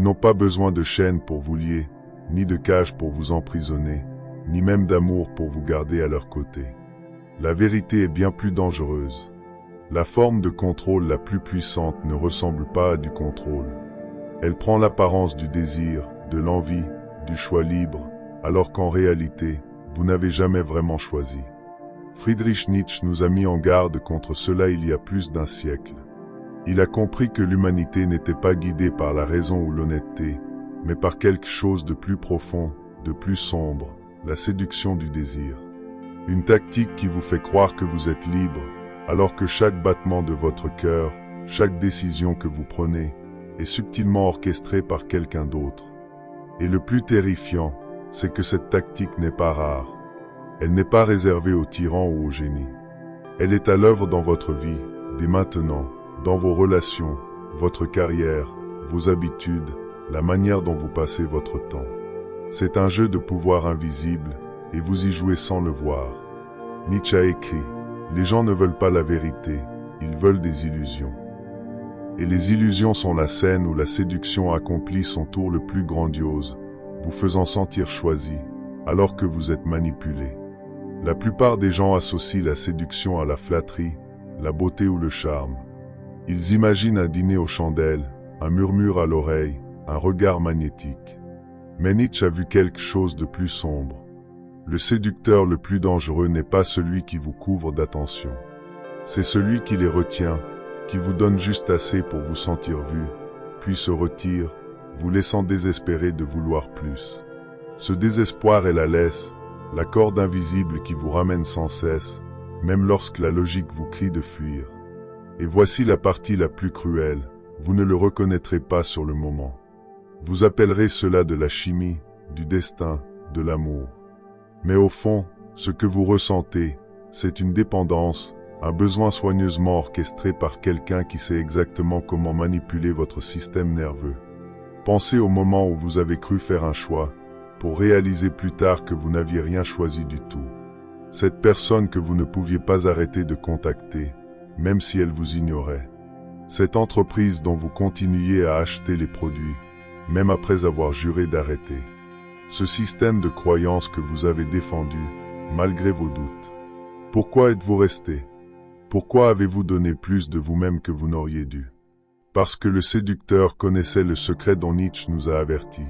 Ils n'ont pas besoin de chaînes pour vous lier, ni de cages pour vous emprisonner, ni même d'amour pour vous garder à leur côté. La vérité est bien plus dangereuse. La forme de contrôle la plus puissante ne ressemble pas à du contrôle. Elle prend l'apparence du désir, de l'envie, du choix libre, alors qu'en réalité, vous n'avez jamais vraiment choisi. Friedrich Nietzsche nous a mis en garde contre cela il y a plus d'un siècle. Il a compris que l'humanité n'était pas guidée par la raison ou l'honnêteté, mais par quelque chose de plus profond, de plus sombre, la séduction du désir. Une tactique qui vous fait croire que vous êtes libre, alors que chaque battement de votre cœur, chaque décision que vous prenez, est subtilement orchestrée par quelqu'un d'autre. Et le plus terrifiant, c'est que cette tactique n'est pas rare. Elle n'est pas réservée aux tyrans ou aux génies. Elle est à l'œuvre dans votre vie, dès maintenant, dans vos relations, votre carrière, vos habitudes, la manière dont vous passez votre temps. C'est un jeu de pouvoir invisible, et vous y jouez sans le voir. Nietzsche a écrit « Les gens ne veulent pas la vérité, ils veulent des illusions. » Et les illusions sont la scène où la séduction accomplit son tour le plus grandiose, vous faisant sentir choisi, alors que vous êtes manipulé. La plupart des gens associent la séduction à la flatterie, la beauté ou le charme. Ils imaginent un dîner aux chandelles, un murmure à l'oreille, un regard magnétique. Mais Nietzsche a vu quelque chose de plus sombre. Le séducteur le plus dangereux n'est pas celui qui vous couvre d'attention. C'est celui qui les retient, qui vous donne juste assez pour vous sentir vu, puis se retire, vous laissant désespéré de vouloir plus. Ce désespoir est la laisse, la corde invisible qui vous ramène sans cesse, même lorsque la logique vous crie de fuir. Et voici la partie la plus cruelle, vous ne le reconnaîtrez pas sur le moment. Vous appellerez cela de la chimie, du destin, de l'amour. Mais au fond, ce que vous ressentez, c'est une dépendance, un besoin soigneusement orchestré par quelqu'un qui sait exactement comment manipuler votre système nerveux. Pensez au moment où vous avez cru faire un choix, pour réaliser plus tard que vous n'aviez rien choisi du tout. Cette personne que vous ne pouviez pas arrêter de contacter, même si elle vous ignorait. Cette entreprise dont vous continuiez à acheter les produits, même après avoir juré d'arrêter. Ce système de croyances que vous avez défendu, malgré vos doutes. Pourquoi êtes-vous resté? Pourquoi avez-vous donné plus de vous-même que vous n'auriez dû? Parce que le séducteur connaissait le secret dont Nietzsche nous a avertis.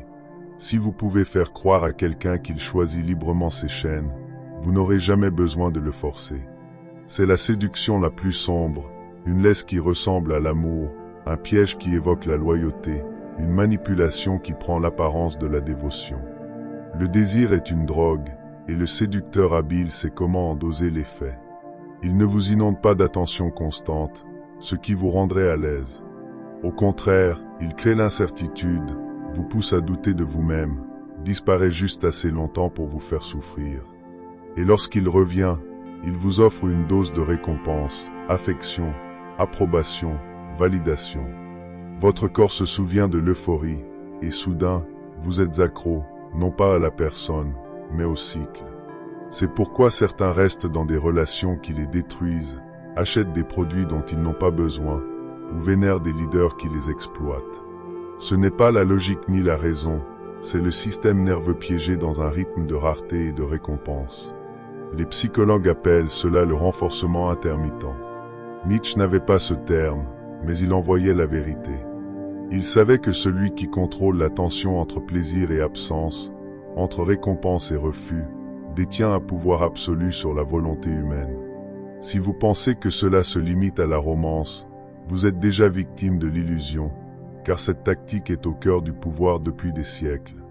Si vous pouvez faire croire à quelqu'un qu'il choisit librement ses chaînes, vous n'aurez jamais besoin de le forcer. C'est la séduction la plus sombre, une laisse qui ressemble à l'amour, un piège qui évoque la loyauté, une manipulation qui prend l'apparence de la dévotion. Le désir est une drogue, et le séducteur habile sait comment en doser l'effet. Il ne vous inonde pas d'attention constante, ce qui vous rendrait à l'aise. Au contraire, il crée l'incertitude, vous pousse à douter de vous-même, disparaît juste assez longtemps pour vous faire souffrir. Et lorsqu'il revient, il vous offre une dose de récompense, affection, approbation, validation. Votre corps se souvient de l'euphorie, et soudain, vous êtes accro, non pas à la personne, mais au cycle. C'est pourquoi certains restent dans des relations qui les détruisent, achètent des produits dont ils n'ont pas besoin, ou vénèrent des leaders qui les exploitent. Ce n'est pas la logique ni la raison, c'est le système nerveux piégé dans un rythme de rareté et de récompense. Les psychologues appellent cela le renforcement intermittent. Nietzsche n'avait pas ce terme, mais il en voyait la vérité. Il savait que celui qui contrôle la tension entre plaisir et absence, entre récompense et refus, détient un pouvoir absolu sur la volonté humaine. Si vous pensez que cela se limite à la romance, vous êtes déjà victime de l'illusion, car cette tactique est au cœur du pouvoir depuis des siècles.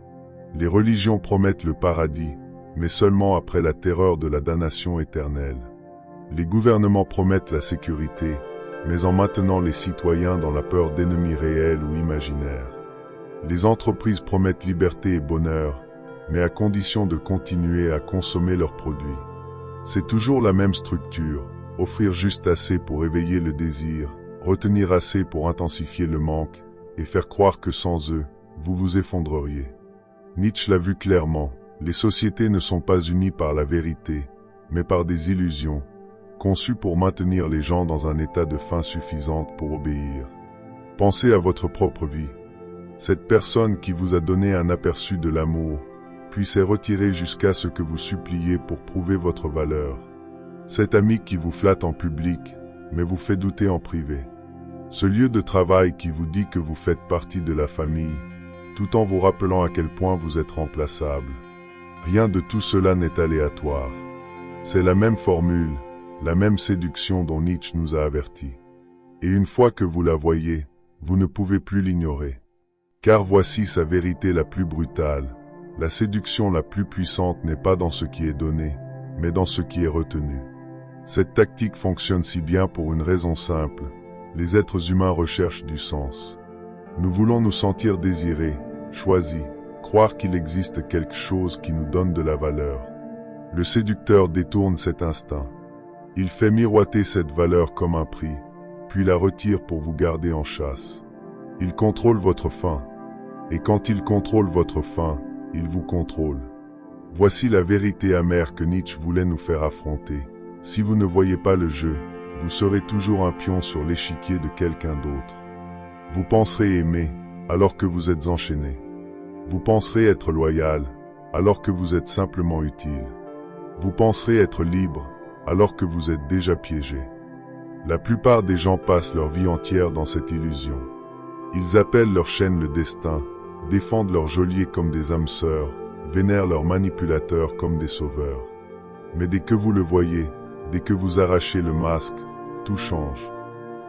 Les religions promettent le paradis, mais seulement après la terreur de la damnation éternelle. Les gouvernements promettent la sécurité, mais en maintenant les citoyens dans la peur d'ennemis réels ou imaginaires. Les entreprises promettent liberté et bonheur, mais à condition de continuer à consommer leurs produits. C'est toujours la même structure, offrir juste assez pour éveiller le désir, retenir assez pour intensifier le manque, et faire croire que sans eux, vous vous effondreriez. Nietzsche l'a vu clairement, les sociétés ne sont pas unies par la vérité, mais par des illusions, conçues pour maintenir les gens dans un état de faim suffisante pour obéir. Pensez à votre propre vie. Cette personne qui vous a donné un aperçu de l'amour, puis s'est retirée jusqu'à ce que vous suppliez pour prouver votre valeur. Cet ami qui vous flatte en public, mais vous fait douter en privé. Ce lieu de travail qui vous dit que vous faites partie de la famille, tout en vous rappelant à quel point vous êtes remplaçable. Rien de tout cela n'est aléatoire. C'est la même formule, la même séduction dont Nietzsche nous a avertis. Et une fois que vous la voyez, vous ne pouvez plus l'ignorer. Car voici sa vérité la plus brutale. La séduction la plus puissante n'est pas dans ce qui est donné, mais dans ce qui est retenu. Cette tactique fonctionne si bien pour une raison simple. Les êtres humains recherchent du sens. Nous voulons nous sentir désirés, choisis, croire qu'il existe quelque chose qui nous donne de la valeur. Le séducteur détourne cet instinct. Il fait miroiter cette valeur comme un prix, puis la retire pour vous garder en chasse. Il contrôle votre faim. Et quand il contrôle votre faim, il vous contrôle. Voici la vérité amère que Nietzsche voulait nous faire affronter. Si vous ne voyez pas le jeu, vous serez toujours un pion sur l'échiquier de quelqu'un d'autre. Vous penserez aimer, alors que vous êtes enchaîné. Vous penserez être loyal, alors que vous êtes simplement utile. Vous penserez être libre, alors que vous êtes déjà piégé. La plupart des gens passent leur vie entière dans cette illusion. Ils appellent leur chaîne le destin, défendent leur geôlier comme des âmes sœurs, vénèrent leurs manipulateurs comme des sauveurs. Mais dès que vous le voyez, dès que vous arrachez le masque, tout change.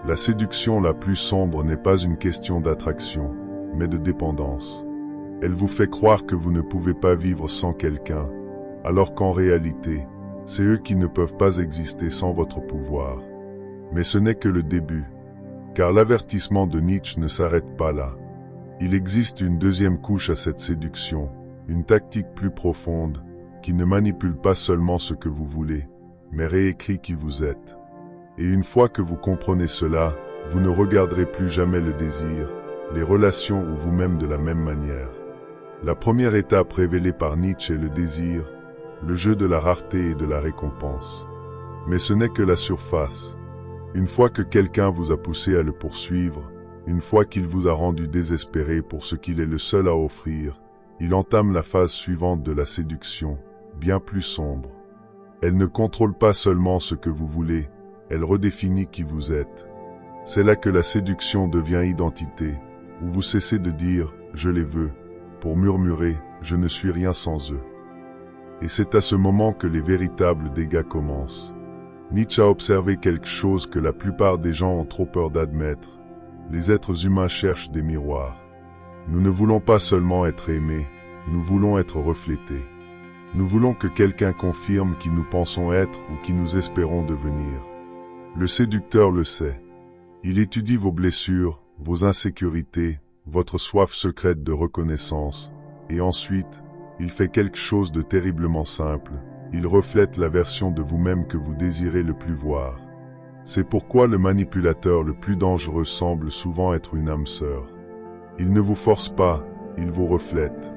La séduction la plus sombre n'est pas une question d'attraction, mais de dépendance. Elle vous fait croire que vous ne pouvez pas vivre sans quelqu'un, alors qu'en réalité, c'est eux qui ne peuvent pas exister sans votre pouvoir. Mais ce n'est que le début, car l'avertissement de Nietzsche ne s'arrête pas là. Il existe une deuxième couche à cette séduction, une tactique plus profonde, qui ne manipule pas seulement ce que vous voulez, mais réécrit qui vous êtes. Et une fois que vous comprenez cela, vous ne regarderez plus jamais le désir, les relations ou vous-même de la même manière. La première étape révélée par Nietzsche est le désir, le jeu de la rareté et de la récompense. Mais ce n'est que la surface. Une fois que quelqu'un vous a poussé à le poursuivre, une fois qu'il vous a rendu désespéré pour ce qu'il est le seul à offrir, il entame la phase suivante de la séduction, bien plus sombre. Elle ne contrôle pas seulement ce que vous voulez, elle redéfinit qui vous êtes. C'est là que la séduction devient identité, où vous cessez de dire « je les veux », pour murmurer « je ne suis rien sans eux ». Et c'est à ce moment que les véritables dégâts commencent. Nietzsche a observé quelque chose que la plupart des gens ont trop peur d'admettre. Les êtres humains cherchent des miroirs. Nous ne voulons pas seulement être aimés, nous voulons être reflétés. Nous voulons que quelqu'un confirme qui nous pensons être ou qui nous espérons devenir. Le séducteur le sait. Il étudie vos blessures, vos insécurités, votre soif secrète de reconnaissance, et ensuite, il fait quelque chose de terriblement simple. Il reflète la version de vous-même que vous désirez le plus voir. C'est pourquoi le manipulateur le plus dangereux semble souvent être une âme sœur. Il ne vous force pas, il vous reflète.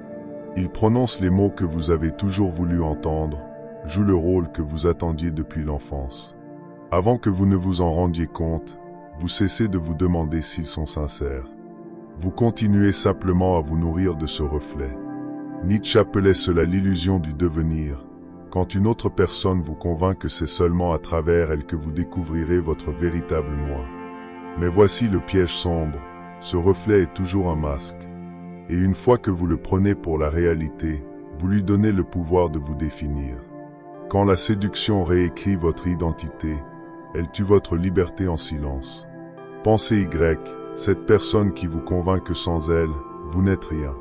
Il prononce les mots que vous avez toujours voulu entendre, joue le rôle que vous attendiez depuis l'enfance. Avant que vous ne vous en rendiez compte, vous cessez de vous demander s'ils sont sincères. Vous continuez simplement à vous nourrir de ce reflet. Nietzsche appelait cela l'illusion du devenir, quand une autre personne vous convainc que c'est seulement à travers elle que vous découvrirez votre véritable moi. Mais voici le piège sombre, ce reflet est toujours un masque. Et une fois que vous le prenez pour la réalité, vous lui donnez le pouvoir de vous définir. Quand la séduction réécrit votre identité, elle tue votre liberté en silence. Pensez Y, cette personne qui vous convainc que sans elle, vous n'êtes rien.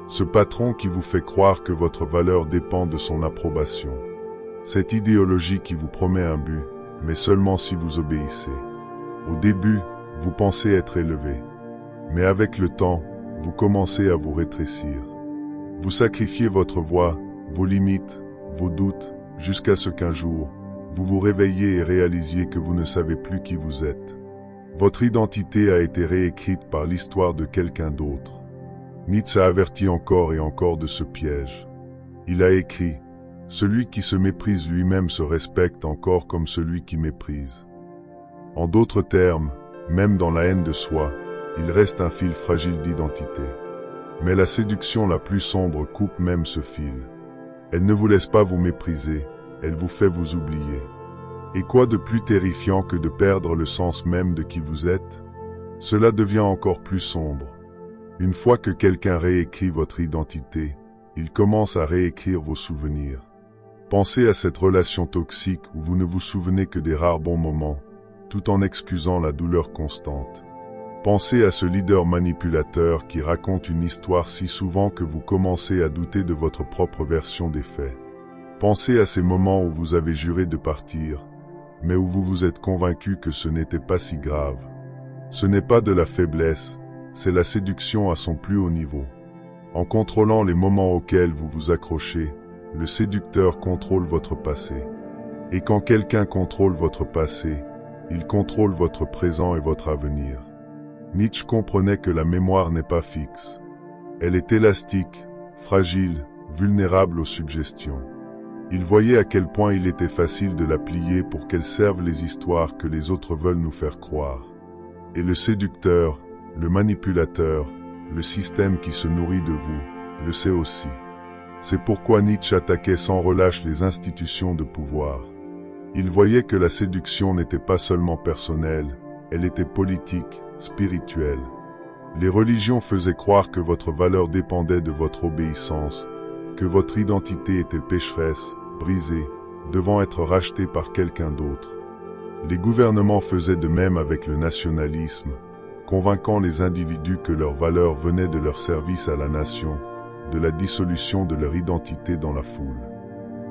Ce patron qui vous fait croire que votre valeur dépend de son approbation. Cette idéologie qui vous promet un but, mais seulement si vous obéissez. Au début, vous pensez être élevé. Mais avec le temps, vous commencez à vous rétrécir. Vous sacrifiez votre voix, vos limites, vos doutes, jusqu'à ce qu'un jour, vous vous réveillez et réalisiez que vous ne savez plus qui vous êtes. Votre identité a été réécrite par l'histoire de quelqu'un d'autre. Nietzsche a averti encore et encore de ce piège. Il a écrit « Celui qui se méprise lui-même se respecte encore comme celui qui méprise ». En d'autres termes, même dans la haine de soi, il reste un fil fragile d'identité. Mais la séduction la plus sombre coupe même ce fil. Elle ne vous laisse pas vous mépriser, elle vous fait vous oublier. Et quoi de plus terrifiant que de perdre le sens même de qui vous êtes? Cela devient encore plus sombre. Une fois que quelqu'un réécrit votre identité, il commence à réécrire vos souvenirs. Pensez à cette relation toxique où vous ne vous souvenez que des rares bons moments, tout en excusant la douleur constante. Pensez à ce leader manipulateur qui raconte une histoire si souvent que vous commencez à douter de votre propre version des faits. Pensez à ces moments où vous avez juré de partir, mais où vous vous êtes convaincu que ce n'était pas si grave. Ce n'est pas de la faiblesse, c'est la séduction à son plus haut niveau. En contrôlant les moments auxquels vous vous accrochez, le séducteur contrôle votre passé. Et quand quelqu'un contrôle votre passé, il contrôle votre présent et votre avenir. Nietzsche comprenait que la mémoire n'est pas fixe. Elle est élastique, fragile, vulnérable aux suggestions. Il voyait à quel point il était facile de la plier pour qu'elle serve les histoires que les autres veulent nous faire croire. Et le séducteur, le manipulateur, le système qui se nourrit de vous, le sait aussi. C'est pourquoi Nietzsche attaquait sans relâche les institutions de pouvoir. Il voyait que la séduction n'était pas seulement personnelle, elle était politique, spirituelle. Les religions faisaient croire que votre valeur dépendait de votre obéissance, que votre identité était pécheresse, brisée, devant être rachetée par quelqu'un d'autre. Les gouvernements faisaient de même avec le nationalisme, convainquant les individus que leur valeur venait de leur service à la nation, de la dissolution de leur identité dans la foule.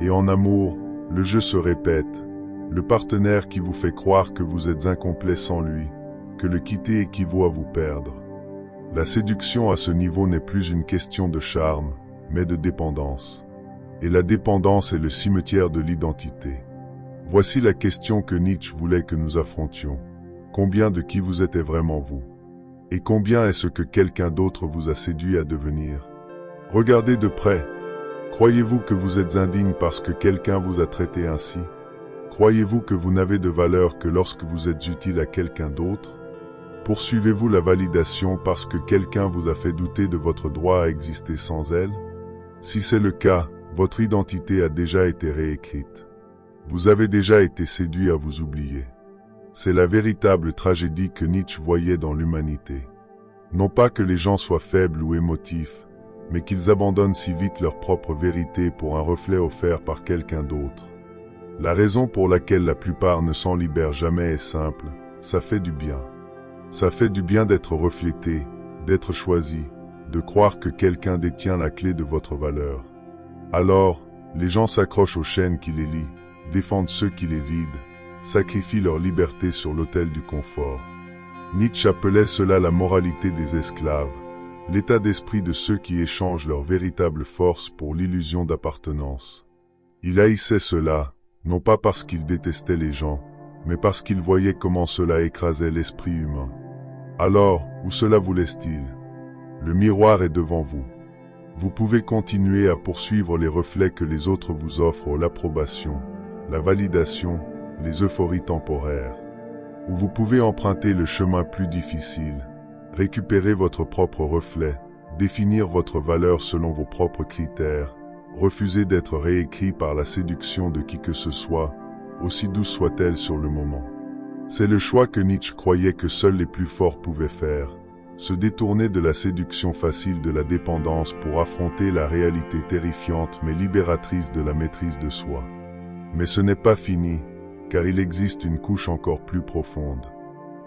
Et en amour, le jeu se répète, le partenaire qui vous fait croire que vous êtes incomplet sans lui, que le quitter équivaut à vous perdre. La séduction à ce niveau n'est plus une question de charme, mais de dépendance. Et la dépendance est le cimetière de l'identité. Voici la question que Nietzsche voulait que nous affrontions. Combien de qui vous êtes est vraiment vous? Et combien est ce que quelqu'un d'autre vous a séduit à devenir? Regardez de près. Croyez-vous que vous êtes indigne parce que quelqu'un vous a traité ainsi? Croyez-vous que vous n'avez de valeur que lorsque vous êtes utile à quelqu'un d'autre? Poursuivez-vous la validation parce que quelqu'un vous a fait douter de votre droit à exister sans elle? Si c'est le cas, votre identité a déjà été réécrite. Vous avez déjà été séduit à vous oublier. C'est la véritable tragédie que Nietzsche voyait dans l'humanité. Non pas que les gens soient faibles ou émotifs, mais qu'ils abandonnent si vite leur propre vérité pour un reflet offert par quelqu'un d'autre. La raison pour laquelle la plupart ne s'en libèrent jamais est simple, ça fait du bien. Ça fait du bien d'être reflété, d'être choisi, de croire que quelqu'un détient la clé de votre valeur. Alors, les gens s'accrochent aux chaînes qui les lient, défendent ceux qui les vident, sacrifient leur liberté sur l'autel du confort. Nietzsche appelait cela la moralité des esclaves, l'état d'esprit de ceux qui échangent leur véritable force pour l'illusion d'appartenance. Il haïssait cela, non pas parce qu'il détestait les gens, mais parce qu'il voyait comment cela écrasait l'esprit humain. Alors, où cela vous laisse-t-il? Le miroir est devant vous. Vous pouvez continuer à poursuivre les reflets que les autres vous offrent, l'approbation, la validation, les euphories temporaires. Ou vous pouvez emprunter le chemin plus difficile, récupérer votre propre reflet, définir votre valeur selon vos propres critères, refuser d'être réécrit par la séduction de qui que ce soit, aussi douce soit-elle sur le moment. C'est le choix que Nietzsche croyait que seuls les plus forts pouvaient faire, se détourner de la séduction facile de la dépendance pour affronter la réalité terrifiante mais libératrice de la maîtrise de soi. Mais ce n'est pas fini, car il existe une couche encore plus profonde.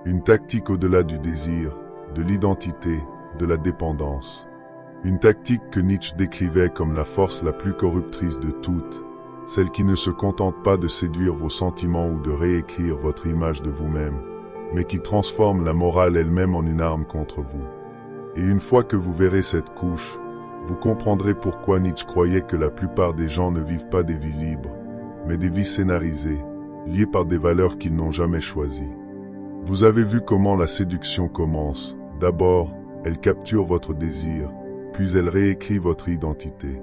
Une tactique au-delà du désir, de l'identité, de la dépendance. Une tactique que Nietzsche décrivait comme la force la plus corruptrice de toutes, celle qui ne se contente pas de séduire vos sentiments ou de réécrire votre image de vous-même, mais qui transforme la morale elle-même en une arme contre vous. Et une fois que vous verrez cette couche, vous comprendrez pourquoi Nietzsche croyait que la plupart des gens ne vivent pas des vies libres, mais des vies scénarisées, liées par des valeurs qu'ils n'ont jamais choisies. Vous avez vu comment la séduction commence. D'abord, elle capture votre désir, puis elle réécrit votre identité.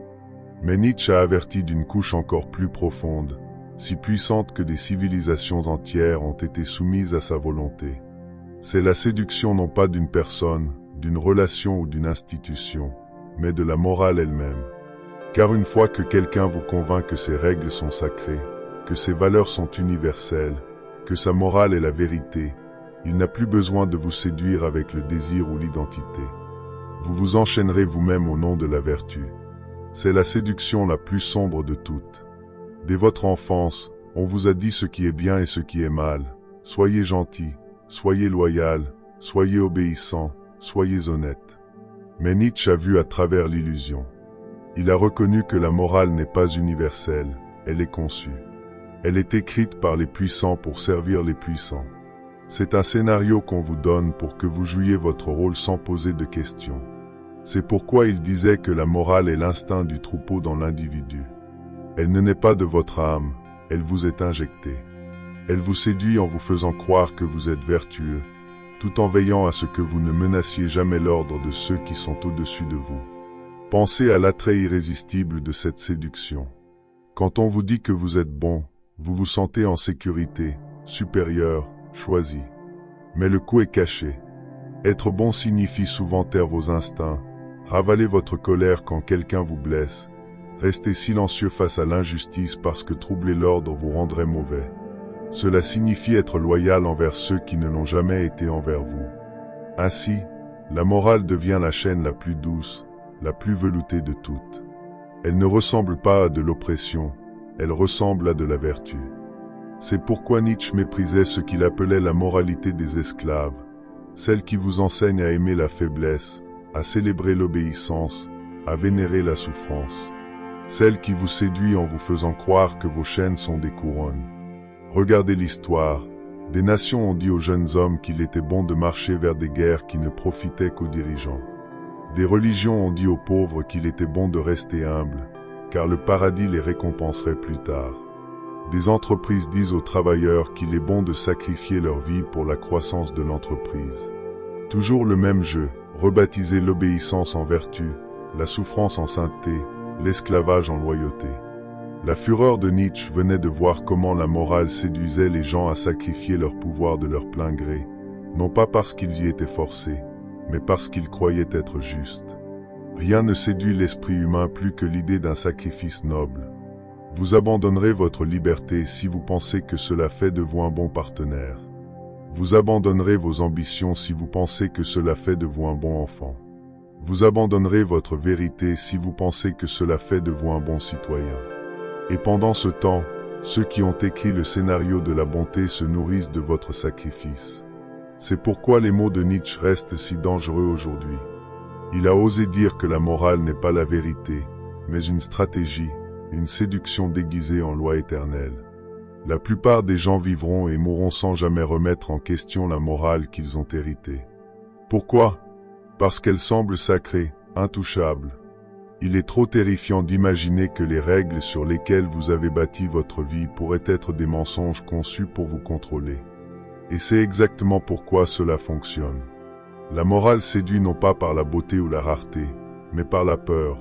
Mais Nietzsche a averti d'une couche encore plus profonde, si puissante que des civilisations entières ont été soumises à sa volonté. C'est la séduction non pas d'une personne, d'une relation ou d'une institution, mais de la morale elle-même. Car une fois que quelqu'un vous convainc que ses règles sont sacrées, que ses valeurs sont universelles, que sa morale est la vérité, il n'a plus besoin de vous séduire avec le désir ou l'identité. Vous vous enchaînerez vous-même au nom de la vertu. C'est la séduction la plus sombre de toutes. Dès votre enfance, on vous a dit ce qui est bien et ce qui est mal. Soyez gentil, soyez loyal, soyez obéissant, soyez honnête. Mais Nietzsche a vu à travers l'illusion. Il a reconnu que la morale n'est pas universelle, elle est conçue. Elle est écrite par les puissants pour servir les puissants. C'est un scénario qu'on vous donne pour que vous jouiez votre rôle sans poser de questions. C'est pourquoi il disait que la morale est l'instinct du troupeau dans l'individu. Elle ne naît pas de votre âme, elle vous est injectée. Elle vous séduit en vous faisant croire que vous êtes vertueux, tout en veillant à ce que vous ne menaciez jamais l'ordre de ceux qui sont au-dessus de vous. Pensez à l'attrait irrésistible de cette séduction. Quand on vous dit que vous êtes bon, vous vous sentez en sécurité, supérieur, choisi. Mais le coup est caché. Être bon signifie souvent taire vos instincts, ravaler votre colère quand quelqu'un vous blesse, rester silencieux face à l'injustice parce que troubler l'ordre vous rendrait mauvais. Cela signifie être loyal envers ceux qui ne l'ont jamais été envers vous. Ainsi, la morale devient la chaîne la plus douce, la plus veloutée de toutes. Elle ne ressemble pas à de l'oppression, elle ressemble à de la vertu. C'est pourquoi Nietzsche méprisait ce qu'il appelait la moralité des esclaves, celle qui vous enseigne à aimer la faiblesse, à célébrer l'obéissance, à vénérer la souffrance. Celle qui vous séduit en vous faisant croire que vos chaînes sont des couronnes. Regardez l'histoire. Des nations ont dit aux jeunes hommes qu'il était bon de marcher vers des guerres qui ne profitaient qu'aux dirigeants. Des religions ont dit aux pauvres qu'il était bon de rester humbles, car le paradis les récompenserait plus tard. Des entreprises disent aux travailleurs qu'il est bon de sacrifier leur vie pour la croissance de l'entreprise. Toujours le même jeu, rebaptiser l'obéissance en vertu, la souffrance en sainteté, l'esclavage en loyauté. La fureur de Nietzsche venait de voir comment la morale séduisait les gens à sacrifier leur pouvoir de leur plein gré, non pas parce qu'ils y étaient forcés, mais parce qu'ils croyaient être justes. Rien ne séduit l'esprit humain plus que l'idée d'un sacrifice noble. Vous abandonnerez votre liberté si vous pensez que cela fait de vous un bon partenaire. Vous abandonnerez vos ambitions si vous pensez que cela fait de vous un bon enfant. Vous abandonnerez votre vérité si vous pensez que cela fait de vous un bon citoyen. Et pendant ce temps, ceux qui ont écrit le scénario de la bonté se nourrissent de votre sacrifice. C'est pourquoi les mots de Nietzsche restent si dangereux aujourd'hui. Il a osé dire que la morale n'est pas la vérité, mais une stratégie, une séduction déguisée en loi éternelle. La plupart des gens vivront et mourront sans jamais remettre en question la morale qu'ils ont héritée. Pourquoi ? Parce qu'elle semble sacrée, intouchable. Il est trop terrifiant d'imaginer que les règles sur lesquelles vous avez bâti votre vie pourraient être des mensonges conçus pour vous contrôler. Et c'est exactement pourquoi cela fonctionne. La morale séduit non pas par la beauté ou la rareté, mais par la peur.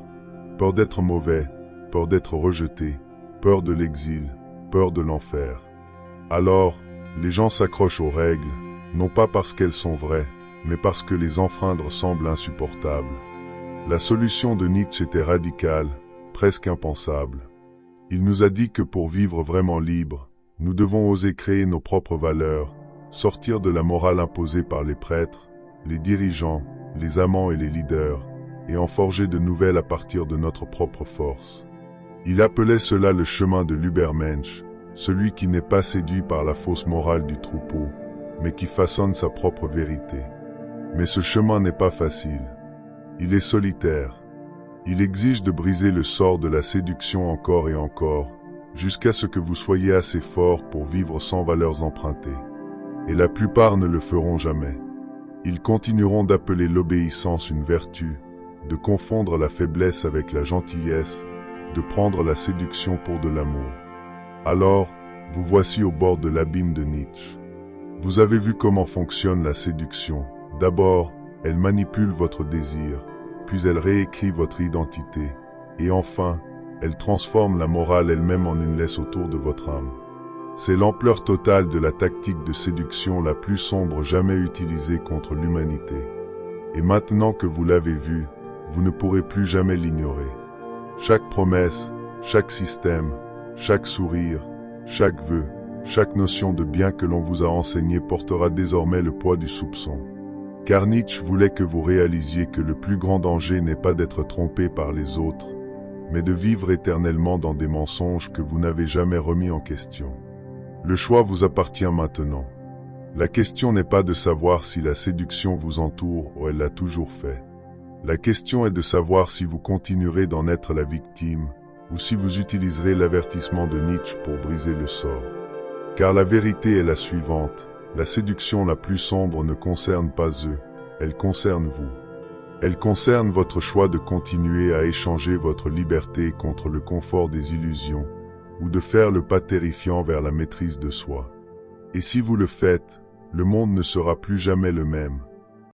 Peur d'être mauvais, peur d'être rejeté, peur de l'exil, peur de l'enfer. Alors, les gens s'accrochent aux règles, non pas parce qu'elles sont vraies, mais parce que les enfreindre semblent insupportables. La solution de Nietzsche était radicale, presque impensable. Il nous a dit que pour vivre vraiment libre, nous devons oser créer nos propres valeurs, sortir de la morale imposée par les prêtres, les dirigeants, les amants et les leaders, et en forger de nouvelles à partir de notre propre force. Il appelait cela le chemin de l'Ubermensch, celui qui n'est pas séduit par la fausse morale du troupeau, mais qui façonne sa propre vérité. Mais ce chemin n'est pas facile. Il est solitaire. Il exige de briser le sort de la séduction encore et encore, jusqu'à ce que vous soyez assez fort pour vivre sans valeurs empruntées. Et la plupart ne le feront jamais. Ils continueront d'appeler l'obéissance une vertu, de confondre la faiblesse avec la gentillesse, de prendre la séduction pour de l'amour. Alors, vous voici au bord de l'abîme de Nietzsche. Vous avez vu comment fonctionne la séduction. D'abord, elle manipule votre désir, puis elle réécrit votre identité, et enfin, elle transforme la morale elle-même en une laisse autour de votre âme. C'est l'ampleur totale de la tactique de séduction la plus sombre jamais utilisée contre l'humanité. Et maintenant que vous l'avez vu, vous ne pourrez plus jamais l'ignorer. Chaque promesse, chaque système, chaque sourire, chaque vœu, chaque notion de bien que l'on vous a enseigné portera désormais le poids du soupçon. Car Nietzsche voulait que vous réalisiez que le plus grand danger n'est pas d'être trompé par les autres, mais de vivre éternellement dans des mensonges que vous n'avez jamais remis en question. Le choix vous appartient maintenant. La question n'est pas de savoir si la séduction vous entoure ou elle l'a toujours fait. La question est de savoir si vous continuerez d'en être la victime ou si vous utiliserez l'avertissement de Nietzsche pour briser le sort. Car la vérité est la suivante, la séduction la plus sombre ne concerne pas eux, elle concerne vous. Elle concerne votre choix de continuer à échanger votre liberté contre le confort des illusions ou de faire le pas terrifiant vers la maîtrise de soi. Et si vous le faites, le monde ne sera plus jamais le même.